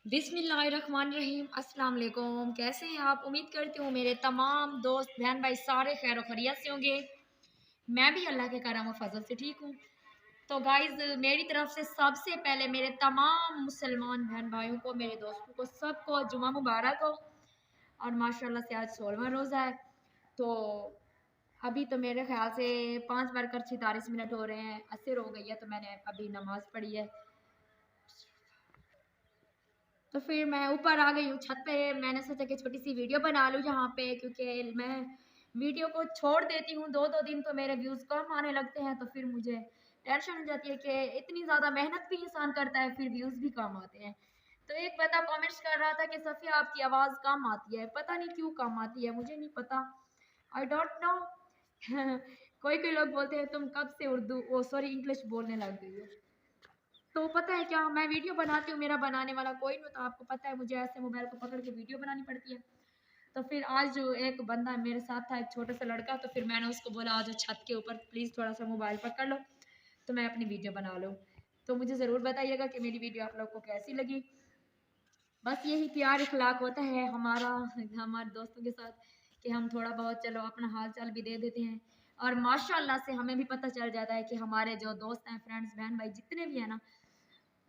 बिस्मिल्लाहिर्रहमानिर्रहीम। अस्सलाम वालेकुम। कैसे हैं आप? उम्मीद करती हूँ मेरे तमाम दोस्त बहन भाई सारे खैर खैरियत से होंगे। मैं भी अल्लाह के करम और फजल से ठीक हूँ। तो गाइज़, मेरी तरफ से सबसे पहले मेरे तमाम मुसलमान बहन भाइयों को, मेरे दोस्तों को, सबको जुमा मुबारक हो। और माशाल्लाह से आज 16वां रोज़ा है। तो अभी तो मेरे ख्याल से 5 बजकर 46 मिनट हो रहे हैं, असर हो गई है। तो मैंने अभी नमाज़ पढ़ी है। तो फिर मैं ऊपर आ गई हूँ छत पे। मैंने सोचा कि छोटी सी वीडियो बना लूँ यहाँ पे, क्योंकि मैं वीडियो को छोड़ देती हूँ 2-2 दिन तो मेरे व्यूज़ कम आने लगते हैं। तो फिर मुझे टेंशन हो जाती है कि इतनी ज़्यादा मेहनत भी इंसान करता है, फिर व्यूज़ भी कम आते हैं। तो एक बंदा कमेंट्स कर रहा था कि सफ़िया आपकी आवाज़ कम आती है, पता नहीं क्यों कम आती है, मुझे नहीं पता, आई डोंट नो। कोई कोई लोग बोलते हैं तुम कब से उर्दू ओ सॉरी इंग्लिश बोलने लग गई हो। तो पता है क्या, मैं वीडियो बनाती हूँ, मेरा बनाने वाला कोई नहीं होता। आपको पता है मुझे ऐसे मोबाइल को पकड़ के वीडियो बनानी पड़ती है। तो फिर आज जो एक बंदा मेरे साथ था, एक छोटा सा लड़का, तो फिर मैंने उसको बोला आज छत के ऊपर प्लीज़ थोड़ा सा मोबाइल पकड़ लो तो मैं अपनी वीडियो बना लूँ। तो मुझे ज़रूर बताइएगा कि मेरी वीडियो आप लोग को कैसी लगी। बस यही प्यार इखलाक होता है हमारा हमारे दोस्तों के साथ, कि हम थोड़ा बहुत चलो अपना हाल चाल भी दे देते हैं। और माशाल्लाह से हमें भी पता चल जाता है कि हमारे जो दोस्त हैं, फ्रेंड्स, बहन भाई जितने भी हैं ना,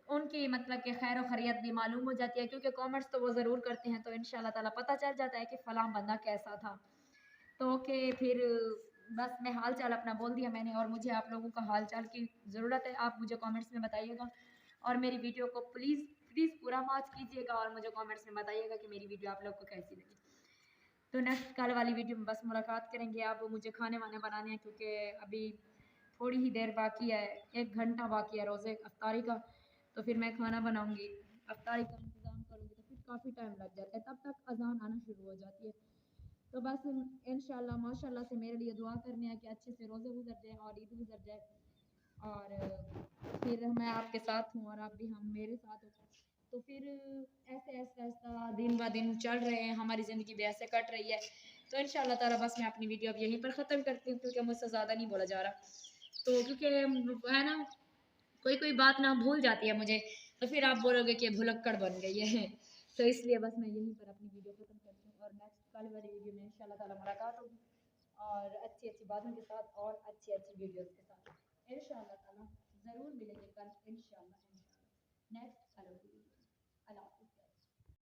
उनकी मतलब कि खैर खैरियत भी मालूम हो जाती है, क्योंकि कमेंट्स तो वो ज़रूर करते हैं। तो इंशाल्लाह ताला पता चल जाता है कि फ़लाँ बंदा कैसा था। तो ओके, फिर बस मैं हाल चाल अपना बोल दिया मैंने, और मुझे आप लोगों का हाल चाल की ज़रूरत है। आप मुझे कमेंट्स में बताइएगा, और मेरी वीडियो को प्लीज़ प्लीज़ पूरा वॉच कीजिएगा, और मुझे कमेंट्स में बताइएगा कि मेरी वीडियो आप लोग को कैसी लगी। तो नेक्स्ट कल वाली वीडियो में बस मुलाकात करेंगे। अब मुझे खाने वाने बनाने हैं, क्योंकि अभी थोड़ी ही देर बाकी है, 1 घंटा बाकी है रोज़े अफ्तारी का। तो फिर मैं खाना बनाऊंगी, अफ्तारी का इंतज़ाम करूंगी, तो फिर काफ़ी टाइम लग जाता है, तब तक अजान आना शुरू हो जाती है। तो बस इंशाल्लाह माशाल्लाह से मेरे लिए दुआ करने हैं कि अच्छे से रोज़े गुजर जाए और ईद गुजर जाए, और फिर मैं आपके साथ हूँ और आप भी हम मेरे साथ हो। तो फिर ऐसे ऐसा ऐसा दिन ब दिन चल रहे हैं, हमारी ज़िंदगी भी ऐसे कट रही है। तो इंशाल्लाह ताला बस मैं अपनी वीडियो अब यहीं पर ख़त्म करती हूँ, क्योंकि मुझसे ज़्यादा नहीं बोला जा रहा। तो क्योंकि है ना, कोई कोई बात ना भूल जाती है मुझे, तो फिर आप बोलोगे कि भुलक्कड़ बन गई है। तो इसलिए बस मैं यहीं पर अपनी वीडियो ख़त्म करती हूँ, और नेक्स्ट कल वाली वीडियो में इंशाल्लाह ताला मुलाकात होगी, और अच्छी अच्छी बातों के साथ और अच्छी अच्छी वीडियोस के साथ इंशाल्लाह ताला ज़रूर मिलेंगे कल। इंशाल्लाह नेक्स्ट कल